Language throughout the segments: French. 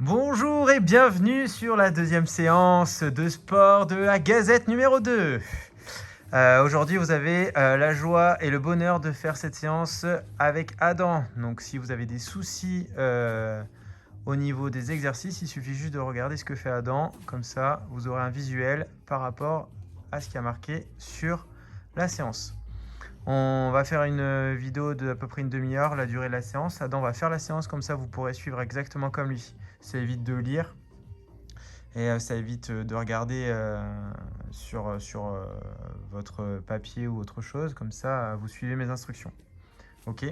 Bonjour et bienvenue sur la deuxième séance de sport de la Gazette numéro 2. Aujourd'hui, vous avez la joie et le bonheur de faire cette séance avec Adam. Donc si vous avez des soucis au niveau des exercices, il suffit juste de regarder ce que fait Adam. Comme ça, vous aurez un visuel par rapport à ce qui a marqué sur la séance. On va faire une vidéo de à peu près une demi-heure, la durée de la séance. Adam va faire la séance, comme ça vous pourrez suivre exactement comme lui. Ça évite de lire et ça évite de regarder sur votre papier ou autre chose. Comme ça, vous suivez mes instructions. Ok.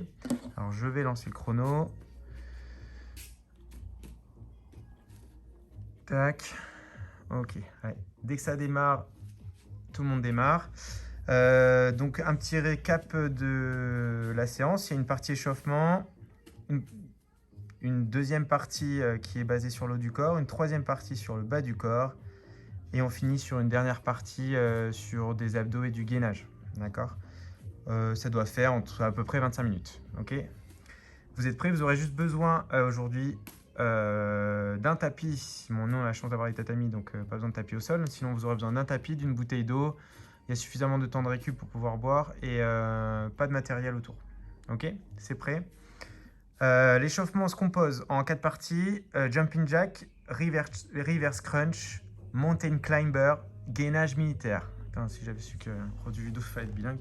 Alors je vais lancer le chrono. Tac. Ok. Allez. Dès que ça démarre, tout le monde démarre. Donc un petit récap de la séance. Il y a une partie échauffement, une deuxième partie qui est basée sur le haut du corps, une troisième partie sur le bas du corps, et on finit sur une dernière partie sur des abdos et du gainage. D'accord. Ça doit faire à peu près 25 minutes. Ok. Vous êtes prêts? Vous aurez juste besoin aujourd'hui d'un tapis. Bon, nous on a la chance d'avoir les tatamis, donc pas besoin de tapis au sol. Sinon, vous aurez besoin d'un tapis, d'une bouteille d'eau. Il y a suffisamment de temps de récup pour pouvoir boire et pas de matériel autour. Ok, c'est prêt. L'échauffement se compose en 4 parties. Jumping jack, reverse crunch, mountain climber, gainage militaire. Putain, si j'avais su que produit judo fallait être bilingue.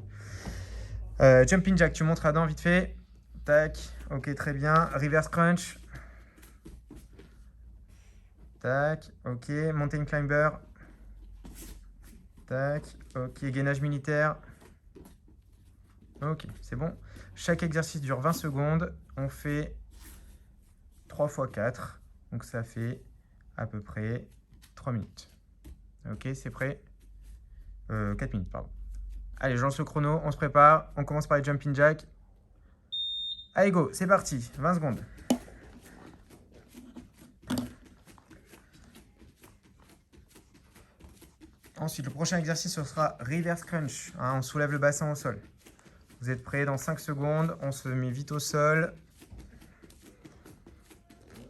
Jumping jack, tu montres Adam vite fait. Tac, ok, très bien. Reverse crunch. Tac, ok. Mountain climber. Tac, ok. Gainage militaire. Ok, c'est bon. Chaque exercice dure 20 secondes. On fait 3 x 4. Donc ça fait à peu près 3 minutes. Ok, c'est prêt. 4 minutes, pardon. Allez, je lance le chrono, on se prépare. On commence par les jumping jack. Allez, go, c'est parti. 20 secondes. Ensuite, le prochain exercice, ce sera reverse crunch. On soulève le bassin au sol. Vous êtes prêts? Dans 5 secondes, on se met vite au sol.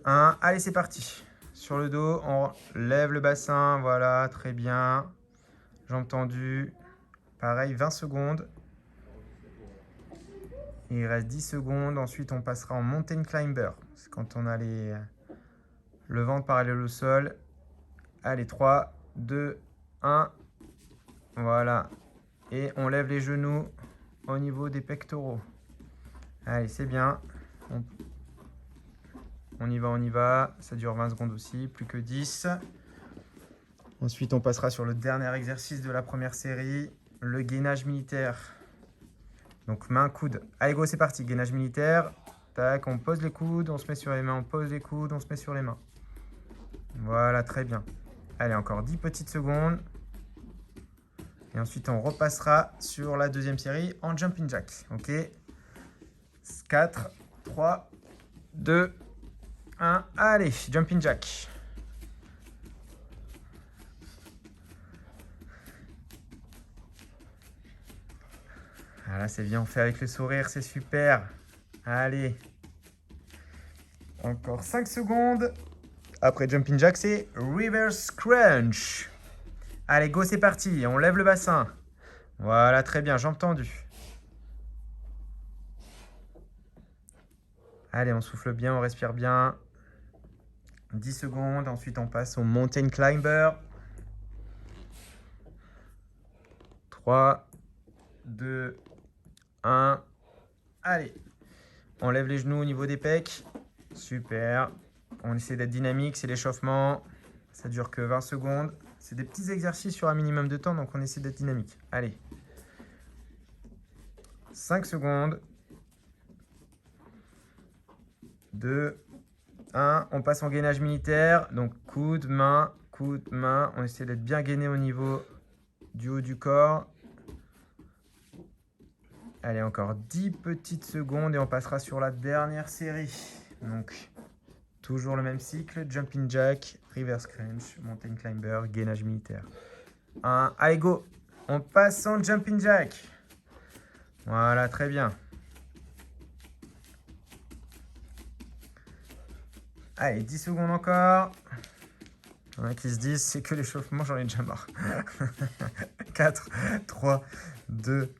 1, allez, c'est parti. Sur le dos, on lève le bassin. Voilà, très bien. Jambes tendues. Pareil, 20 secondes. Il reste 10 secondes. Ensuite, on passera en mountain climber. C'est quand on a le ventre parallèle au sol. Allez, 3, 2, 1. Voilà. Et on lève les genoux au niveau des pectoraux. Allez, c'est bien. On y va, on y va. Ça dure 20 secondes aussi, plus que 10. Ensuite, on passera sur le dernier exercice de la première série, le gainage militaire. Donc, main, coude. Allez, go, c'est parti. Gainage militaire. Tac, on pose les coudes, on se met sur les mains, on pose les coudes, on se met sur les mains. Voilà, très bien. Allez, encore 10 petites secondes. Et ensuite, on repassera sur la deuxième série en jumping jack. Ok. 4, 3, 2, 1. Allez, jumping jack. Voilà, c'est bien, on fait avec le sourire, c'est super. Allez. Encore 5 secondes. Après jumping jack, c'est reverse crunch. Allez, go, c'est parti. On lève le bassin. Voilà, très bien, jambes tendues. Allez, on souffle bien, on respire bien. 10 secondes. Ensuite, on passe au mountain climber. 3, 2, 1. Allez. On lève les genoux au niveau des pecs. Super. On essaie d'être dynamique, c'est l'échauffement. Ça dure que 20 secondes. C'est des petits exercices sur un minimum de temps, donc on essaie d'être dynamique. Allez. 5 secondes. 2, 1. On passe en gainage militaire. Donc coude, main, coude, main. On essaie d'être bien gainé au niveau du haut du corps. Allez, encore 10 petites secondes et on passera sur la dernière série. Donc, toujours le même cycle. Jumping jack, reverse crunch, mountain climber, gainage militaire. 1. Allez, go. On passe en jumping jack. Voilà, très bien. Allez, 10 secondes encore. Il y en a qui se disent, c'est que l'échauffement, j'en ai déjà marre. 4, 3, 2,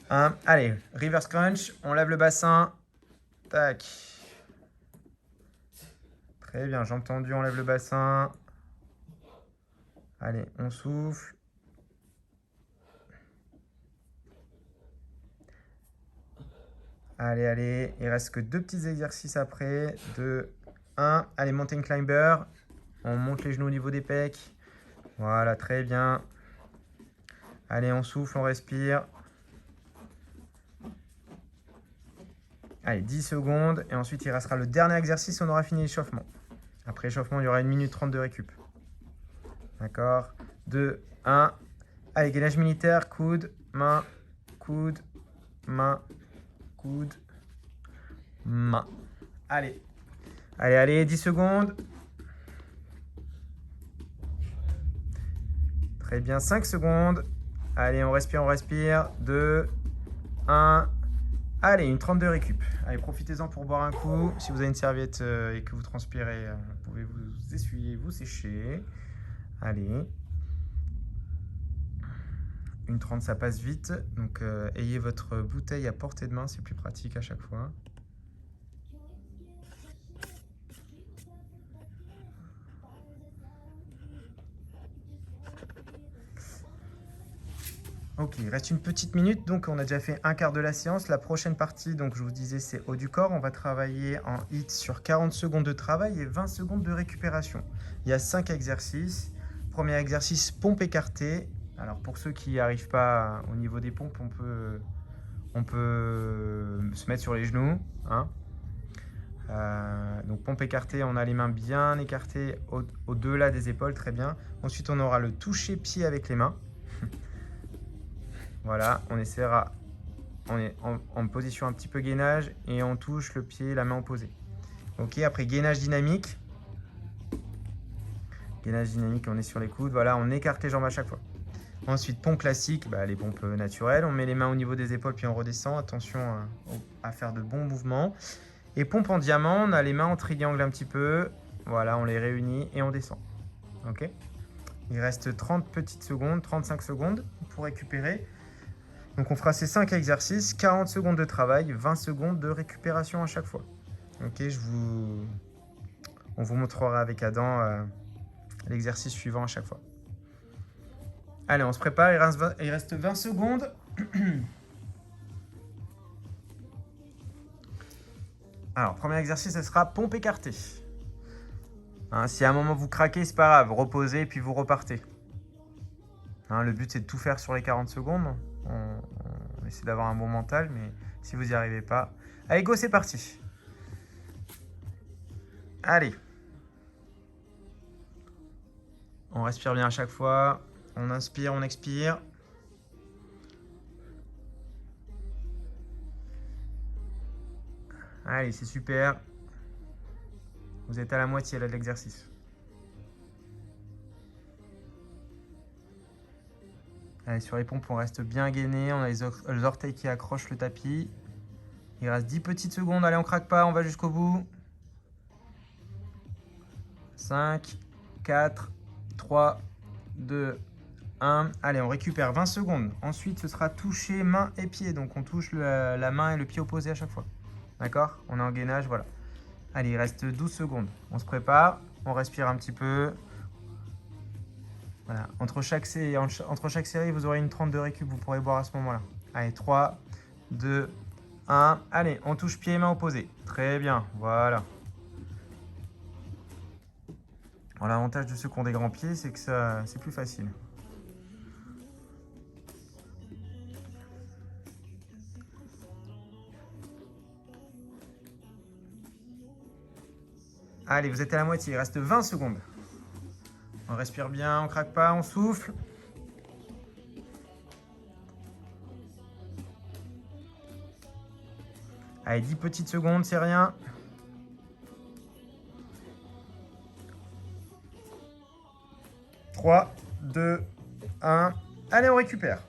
1. Allez, reverse crunch. On lève le bassin. Tac. Très bien, jambes tendues, on lève le bassin. Allez, on souffle. Allez, allez. Il reste que 2 petits exercices après. 2, 1. Allez, mountain climber. On monte les genoux au niveau des pecs. Voilà, très bien. Allez, on souffle, on respire. Allez, 10 secondes. Et ensuite, il restera le dernier exercice. On aura fini l'échauffement. Après l'échauffement, il y aura 1 minute 30 de récup. D'accord. 2, 1. Allez, gainage militaire. Coude, main, coude, main, coude, main. Allez. Allez, allez, 10 secondes. Très bien, 5 secondes. Allez, on respire, on respire. 2, 1. Allez, une 30 de récup. Allez, profitez-en pour boire un coup. Si vous avez une serviette et que vous transpirez, vous pouvez vous essuyer, vous sécher. Allez. Une 30, ça passe vite. Donc, ayez votre bouteille à portée de main. C'est plus pratique à chaque fois. Ok, il reste une petite minute, donc on a déjà fait un quart de la séance. La prochaine partie, donc je vous disais, c'est haut du corps. On va travailler en HIIT sur 40 secondes de travail et 20 secondes de récupération. Il y a 5 exercices. Premier exercice, pompe écartée. Alors pour ceux qui n'y arrivent pas au niveau des pompes, on peut se mettre sur les genoux. Hein. Donc pompe écartée, on a les mains bien écartées au-delà des épaules, très bien. Ensuite, on aura le toucher pied avec les mains. Voilà, on essaiera, on est en position un petit peu gainage et on touche le pied, la main opposée. Ok, après gainage dynamique. Gainage dynamique, on est sur les coudes. Voilà, on écarte les jambes à chaque fois. Ensuite, pompe classique, les pompes naturelles. On met les mains au niveau des épaules puis on redescend. Attention à faire de bons mouvements. Et pompe en diamant, on a les mains en triangle un petit peu. Voilà, on les réunit et on descend. Ok. Il reste 30 petites secondes, 35 secondes pour récupérer. Donc on fera ces 5 exercices, 40 secondes de travail, 20 secondes de récupération à chaque fois. Ok, on vous montrera avec Adam l'exercice suivant à chaque fois. Allez, on se prépare, il reste 20 secondes. Alors, premier exercice, ce sera pompe écartée. Hein, si à un moment vous craquez, c'est pas grave, reposez et puis vous repartez. Hein, le but c'est de tout faire sur les 40 secondes. On essaie d'avoir un bon mental, mais si vous n'y arrivez pas... Allez, go, c'est parti. Allez. On respire bien à chaque fois. On inspire, on expire. Allez, c'est super. Vous êtes à la moitié là de l'exercice. Allez, sur les pompes, on reste bien gainé. On a les orteils qui accrochent le tapis. Il reste 10 petites secondes. Allez, on craque pas, on va jusqu'au bout. 5, 4, 3, 2, 1. Allez, on récupère 20 secondes. Ensuite, ce sera toucher main et pied. Donc, on touche la main et le pied opposé à chaque fois. D'accord? On est en gainage, voilà. Allez, il reste 12 secondes. On se prépare, on respire un petit peu. Voilà. Entre chaque série, vous aurez une 30 de récup. Vous pourrez boire à ce moment-là. Allez, 3, 2, 1. Allez, on touche pied et main opposés. Très bien, voilà. Alors, l'avantage de ceux qui ont des grands pieds, c'est que c'est plus facile. Allez, vous êtes à la moitié, il reste 20 secondes. On respire bien, on craque pas, on souffle. Allez, 10 petites secondes, c'est rien. « 3, 2, 1. Allez, on récupère.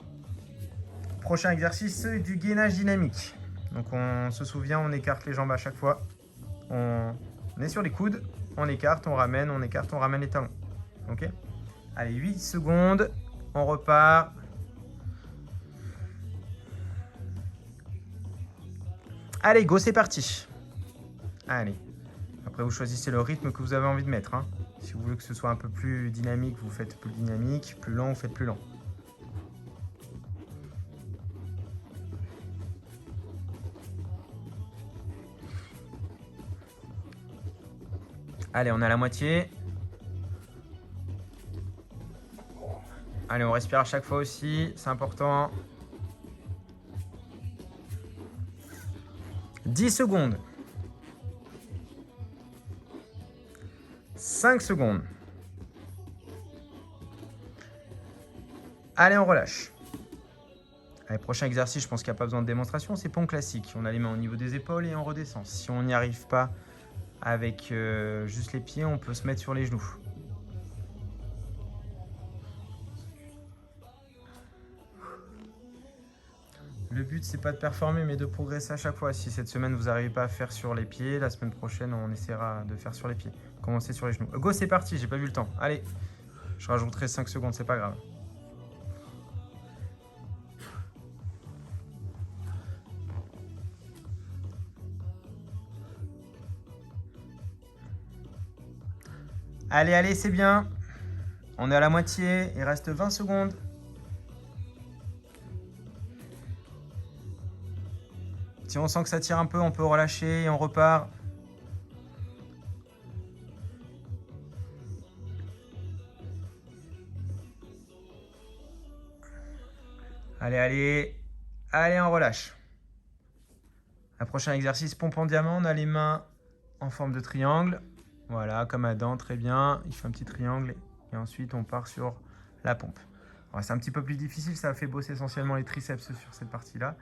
Prochain exercice, du gainage dynamique. Donc, on se souvient, on écarte les jambes à chaque fois. On est sur les coudes. on écarte, on ramène, on écarte, on ramène les talons. Ok? Allez, 8 secondes, on repart. Allez, go, c'est parti. Allez. Après, vous choisissez le rythme que vous avez envie de mettre. Hein. Si vous voulez que ce soit un peu plus dynamique, vous faites plus dynamique. Plus lent, vous faites plus lent. Allez, on a la moitié. Allez, on respire à chaque fois aussi. C'est important. 10 secondes. 5 secondes. Allez, on relâche. Allez, prochain exercice, je pense qu'il n'y a pas besoin de démonstration, c'est pont classique. On a les mains au niveau des épaules et on redescend. Si on n'y arrive pas avec juste les pieds, on peut se mettre sur les genoux. Le but, c'est pas de performer, mais de progresser à chaque fois. Si cette semaine, vous n'arrivez pas à faire sur les pieds, la semaine prochaine, on essaiera de faire sur les pieds. Commencez sur les genoux. Go, c'est parti, j'ai pas vu le temps. Allez, je rajouterai 5 secondes, c'est pas grave. Allez, allez, c'est bien. On est à la moitié, il reste 20 secondes. Si on sent que ça tire un peu, on peut relâcher et on repart. Allez, allez. Allez, on relâche. Un prochain exercice, pompe en diamant. On a les mains en forme de triangle. Voilà, comme Adam, très bien. Il fait un petit triangle. Et ensuite, on part sur la pompe. C'est un petit peu plus difficile. Ça fait bosser essentiellement les triceps sur cette partie-là.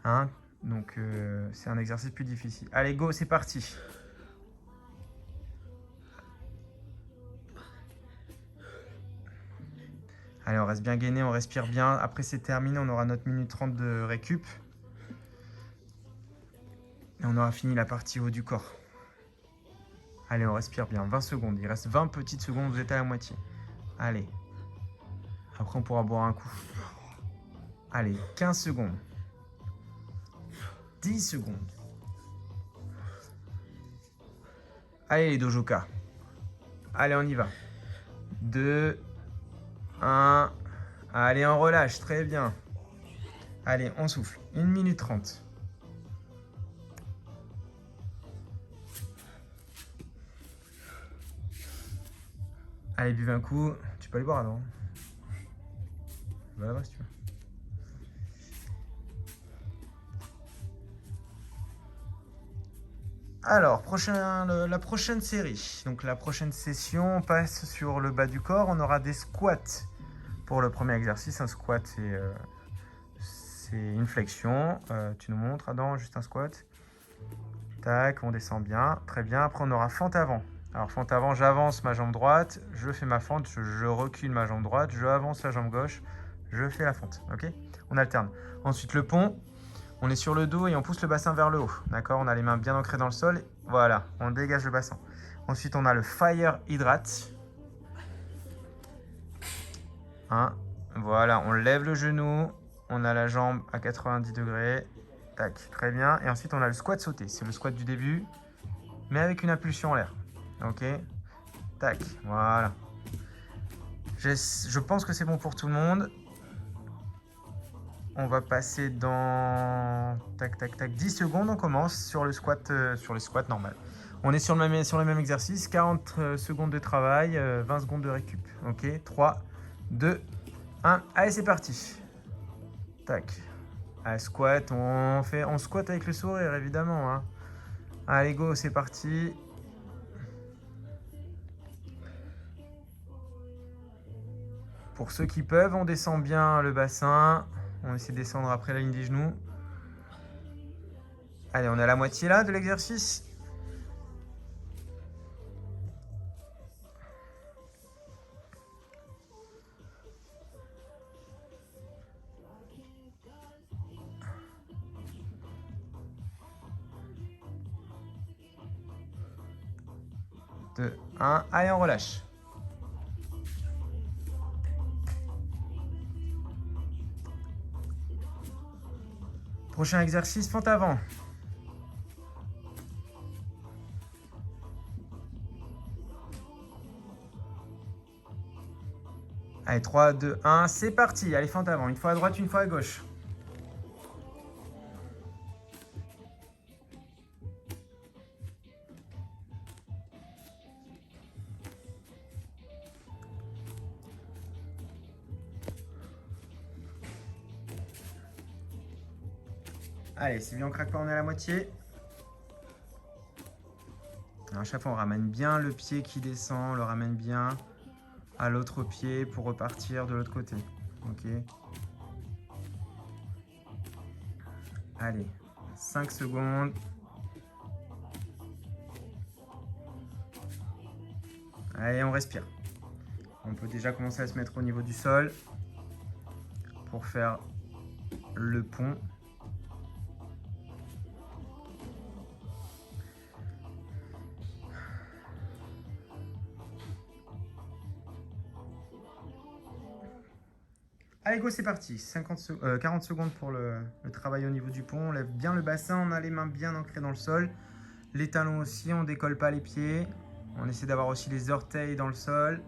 Hein, donc, c'est un exercice plus difficile. Allez, go, c'est parti. Allez, on reste bien gainé, on respire bien. Après, c'est terminé. On aura notre minute 30 de récup. Et on aura fini la partie haut du corps. Allez, on respire bien. 20 secondes. Il reste 20 petites secondes. Vous êtes à la moitié. Allez. Après, on pourra boire un coup. Allez, 15 secondes. 10 secondes. Allez, les dojoka. Allez, on y va. 2, 1. Allez, on relâche. Très bien. Allez, on souffle. 1 minute 30. Allez, buvez un coup. Tu peux aller boire avant. Va là-bas si tu veux. Alors, la prochaine série. Donc, la prochaine session, on passe sur le bas du corps. On aura des squats pour le premier exercice. Un squat, c'est une flexion. Tu nous montres, Adam, juste un squat. Tac, on descend bien. Très bien. Après, on aura fente avant. Alors, fente avant, j'avance ma jambe droite. Je fais ma fente. Je recule ma jambe droite. Je avance la jambe gauche. Je fais la fente. OK? On alterne. Ensuite, le pont. On est sur le dos et on pousse le bassin vers le haut. D'accord? On a les mains bien ancrées dans le sol. Voilà, on dégage le bassin. Ensuite, on a le fire hydrate. Hein? Voilà, on lève le genou. On a la jambe à 90 degrés. Tac, très bien. Et ensuite, on a le squat sauté. C'est le squat du début, mais avec une impulsion en l'air. OK? Tac, voilà. Je pense que c'est bon pour tout le monde. On va passer dans tac tac tac 10 secondes. On commence sur le squat normal. On est sur le même exercice. 40 secondes de travail, 20 secondes de récup. OK, 3, 2, 1. Allez, c'est parti. Tac. Allez, squat. On squatte avec le sourire, évidemment. Hein. Allez, go, c'est parti. Pour ceux qui peuvent, on descend bien le bassin. On essaie de descendre après la ligne des genoux. Allez, on est à la moitié là de l'exercice. 2, 1. Allez, on relâche. Prochain exercice, fente avant. Allez, 3, 2, 1, c'est parti. Allez, fente avant. Une fois à droite, une fois à gauche. Allez, c'est bien, on craque pas, on est à la moitié. Alors, à chaque fois, on ramène bien le pied qui descend, on le ramène bien à l'autre pied pour repartir de l'autre côté. Ok. Allez, 5 secondes. Allez, on respire. On peut déjà commencer à se mettre au niveau du sol pour faire le pont. Allez, go, c'est parti. 40 secondes pour le travail au niveau du pont. On lève bien le bassin, on a les mains bien ancrées dans le sol. Les talons aussi, on ne décolle pas les pieds. On essaie d'avoir aussi les orteils dans le sol.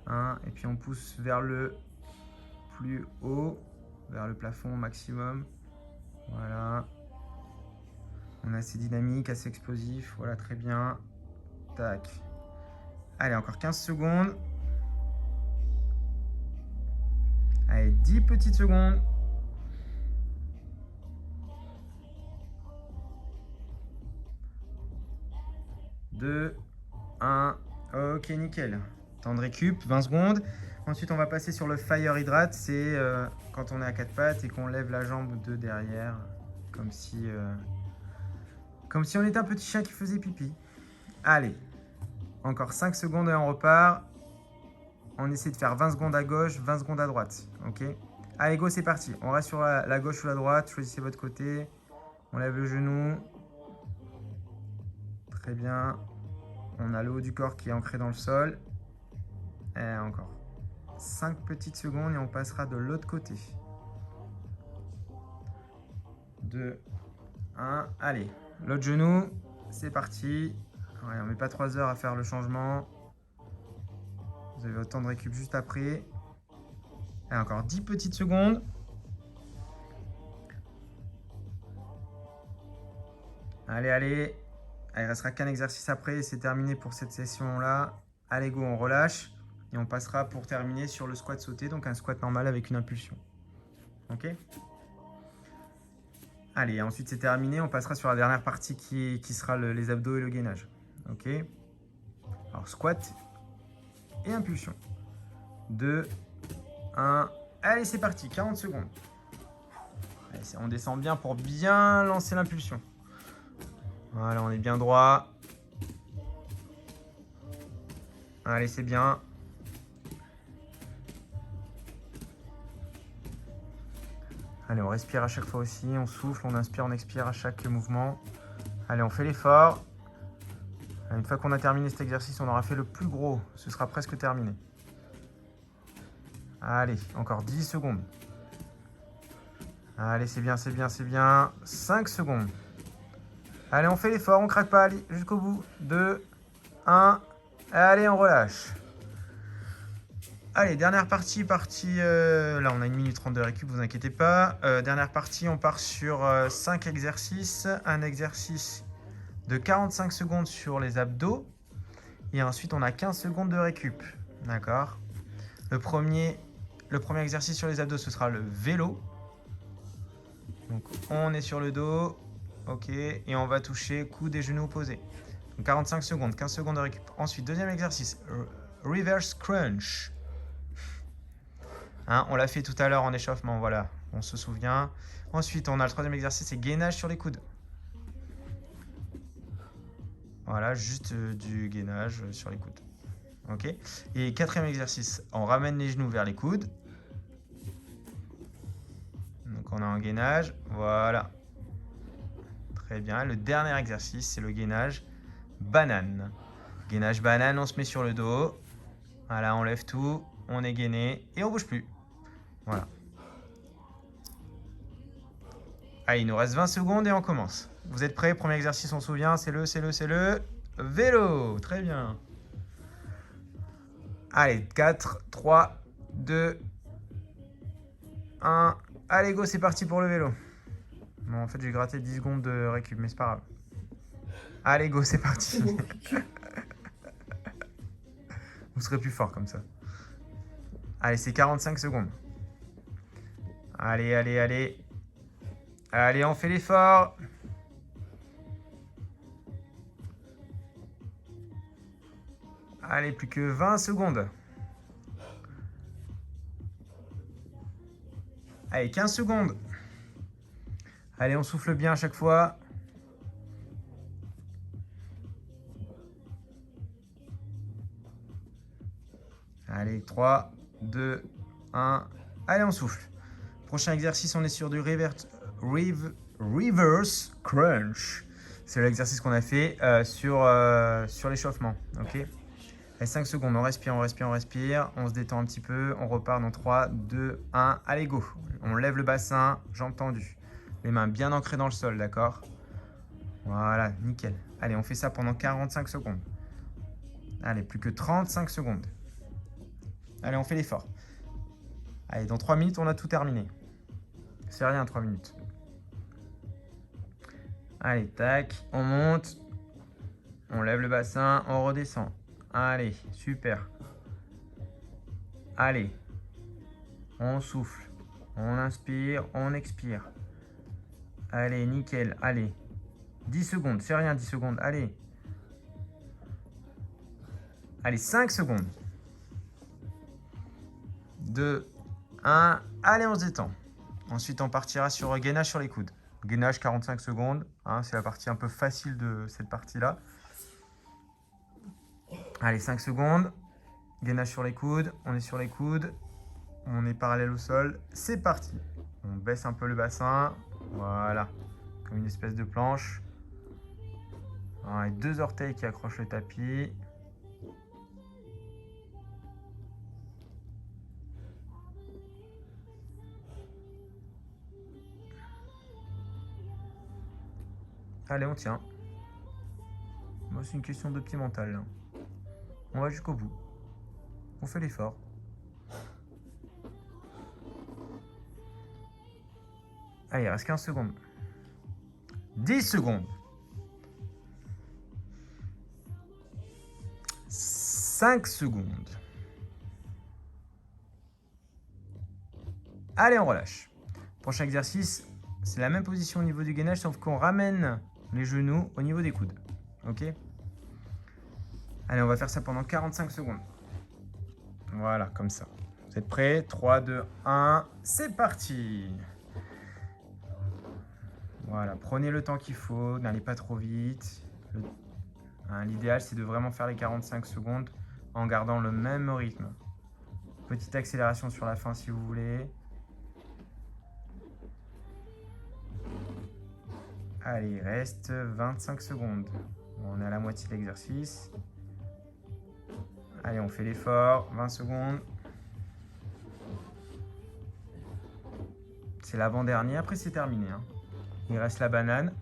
Hein, et puis on pousse vers le plus haut, vers le plafond au maximum. Voilà. On est assez dynamique, assez explosif. Voilà, très bien. Tac. Allez, encore 15 secondes. Allez, 10 petites secondes. Deux, 1. Ok, nickel. Temps de récup, 20 secondes. Ensuite, on va passer sur le fire hydrate. C'est quand on est à 4 pattes et qu'on lève la jambe de derrière. Comme si on était un petit chien qui faisait pipi. Allez, encore 5 secondes et on repart. On essaie de faire 20 secondes à gauche, 20 secondes à droite. Ok. Allez, go, c'est parti. On reste sur la gauche ou la droite. Choisissez votre côté. On lève le genou. Très bien. On a le haut du corps qui est ancré dans le sol. Et encore 5 petites secondes et on passera de l'autre côté. 2, 1. Allez, l'autre genou. C'est parti. Ouais, on ne met pas 3 heures à faire le changement. Vous avez votre temps de récup juste après. Et encore 10 petites secondes. Allez, allez. Il ne restera qu'un exercice après et c'est terminé pour cette session-là. Allez, go, on relâche. Et on passera pour terminer sur le squat sauté, donc un squat normal avec une impulsion. Ok. Allez, ensuite c'est terminé. On passera sur la dernière partie qui sera les abdos et le gainage. Ok. Alors, squat et impulsion. 2, 1. Allez, c'est parti. 40 secondes. Allez, on descend bien pour bien lancer l'impulsion. Voilà, on est bien droit. Allez, c'est bien. Allez, on respire à chaque fois aussi. On souffle, on inspire, on expire à chaque mouvement. Allez, on fait l'effort. Une fois qu'on a terminé cet exercice, on aura fait le plus gros. Ce sera presque terminé. Allez, encore 10 secondes. Allez, c'est bien, c'est bien, c'est bien. 5 secondes. Allez, on fait l'effort, on craque pas, allez, jusqu'au bout. 2, 1. Allez, on relâche. Allez, dernière partie. Là, on a 1 minute 30 de récup, vous inquiétez pas. Dernière partie, on part sur 5 exercices. Un exercice de 45 secondes sur les abdos. Et ensuite, on a 15 secondes de récup. D'accord. Le premier exercice sur les abdos, ce sera le vélo. Donc, on est sur le dos. Ok. Et on va toucher coudes et genoux opposés. Donc, 45 secondes, 15 secondes de récup. Ensuite, deuxième exercice, reverse crunch. Hein, on l'a fait tout à l'heure en échauffement, voilà, on se souvient. Ensuite, on a le troisième exercice, c'est gainage sur les coudes. Voilà, juste du gainage sur les coudes. Ok. Et quatrième exercice, on ramène les genoux vers les coudes. Donc on a un gainage, voilà. Très bien. Le dernier exercice, c'est le gainage banane. Gainage banane, on se met sur le dos. Voilà, on lève tout, on est gainé et on bouge plus. Voilà. Allez, il nous reste 20 secondes et on commence. Vous êtes prêts? Premier exercice, on se souvient, c'est le vélo. Très bien. Allez, 4, 3, 2, 1. Allez, go, c'est parti pour le vélo. Bon, en fait, j'ai gratté 10 secondes de récup, mais c'est pas grave. Allez, go, c'est parti. Vous serez plus fort comme ça. Allez, c'est 45 secondes. Allez, allez, allez. Allez, on fait l'effort. Allez, plus que 20 secondes. Allez, 15 secondes. Allez, on souffle bien à chaque fois. Allez, 3, 2, 1. Allez, on souffle. Prochain exercice, on est sur du reverse crunch. C'est l'exercice qu'on a fait sur l'échauffement. Ok. Allez, 5 secondes, on respire, on respire, on respire. On se détend un petit peu. On repart dans 3, 2, 1. Allez, go. On lève le bassin, jambes tendues. Les mains bien ancrées dans le sol, d'accord? Voilà, nickel. Allez, on fait ça pendant 45 secondes. Allez, plus que 35 secondes. Allez, on fait l'effort. Allez, dans 3 minutes, on a tout terminé. C'est rien, 3 minutes. Allez, tac, on monte. On lève le bassin, on redescend. Allez, super. Allez, on souffle. On inspire, on expire. Allez, nickel, allez. 10 secondes, c'est rien, 10 secondes, allez. Allez, 5 secondes. 2, 1, allez, on se détend. Ensuite, on partira sur gainage sur les coudes. Gainage 45 secondes, hein, c'est la partie un peu facile de cette partie-là. Allez, 5 secondes. Gainage sur les coudes, on est sur les coudes. On est parallèle au sol, c'est parti. On baisse un peu le bassin, voilà, comme une espèce de planche. Voilà, 2 orteils qui accrochent le tapis. Allez, on tient. Moi, c'est une question de petit mental, là. On va jusqu'au bout. On fait l'effort. Allez, il reste 15 secondes. 10 secondes. 5 secondes. Allez, on relâche. Prochain exercice, c'est la même position au niveau du gainage, sauf qu'on ramène les genoux au niveau des coudes. Ok? Allez, on va faire ça pendant 45 secondes. Voilà, comme ça. Vous êtes prêts? 3, 2, 1, c'est parti! Voilà, prenez le temps qu'il faut, n'allez pas trop vite. L'idéal, c'est de vraiment faire les 45 secondes en gardant le même rythme. Petite accélération sur la fin si vous voulez. Allez, il reste 25 secondes. On est à la moitié de l'exercice. Allez, on fait l'effort. 20 secondes. C'est l'avant-dernier. Après, c'est terminé. Hein. Il reste la banane.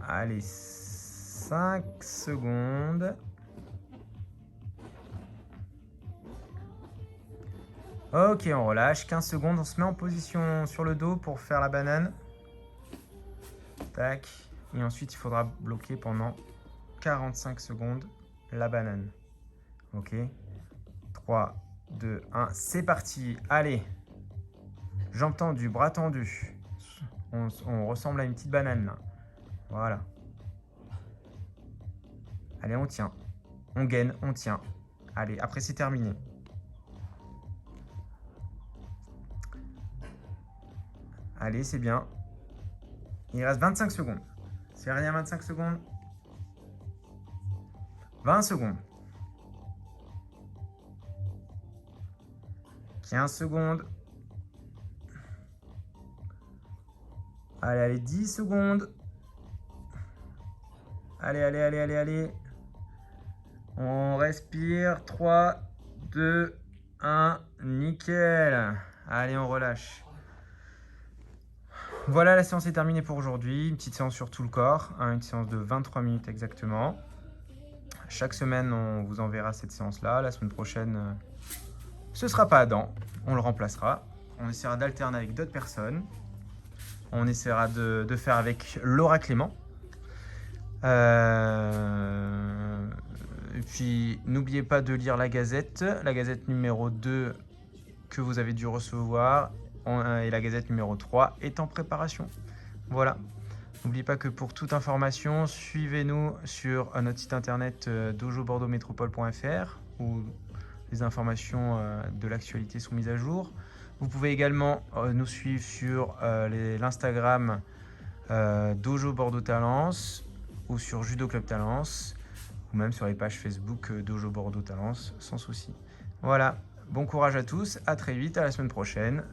Allez, 5 secondes. Ok, on relâche. 15 secondes. On se met en position sur le dos pour faire la banane. Tac. Et ensuite, il faudra bloquer pendant 45 secondes la banane. Ok. 3, 2, 1. C'est parti. Allez. Jambes tendues, bras tendus. On ressemble à une petite banane là. Voilà. Allez, on tient. On gaine, on tient. Allez, après c'est terminé. Allez, c'est bien. Il reste 25 secondes. C'est rien, 25 secondes. 20 secondes. 15 secondes. Allez, allez, 10 secondes. Allez, allez, allez, allez, allez. On respire. 3, 2, 1. Nickel. Allez, on relâche. Voilà, la séance est terminée pour aujourd'hui. Une petite séance sur tout le corps. Une séance de 23 minutes exactement. Chaque semaine, on vous enverra cette séance-là. La semaine prochaine, ce ne sera pas Adam. On le remplacera. On essaiera d'alterner avec d'autres personnes. On essaiera de faire avec Laura Clément. Et puis, n'oubliez pas de lire la Gazette numéro 2 que vous avez dû recevoir. Et la Gazette numéro 3 est en préparation. Voilà. N'oubliez pas que pour toute information, suivez-nous sur notre site internet dojobordeauxmétropole.fr où les informations de l'actualité sont mises à jour. Vous pouvez également nous suivre sur l'Instagram Dojo Bordeaux Talence ou sur Judo Club Talence ou même sur les pages Facebook Dojo Bordeaux Talence sans souci. Voilà, bon courage à tous, à très vite, à la semaine prochaine.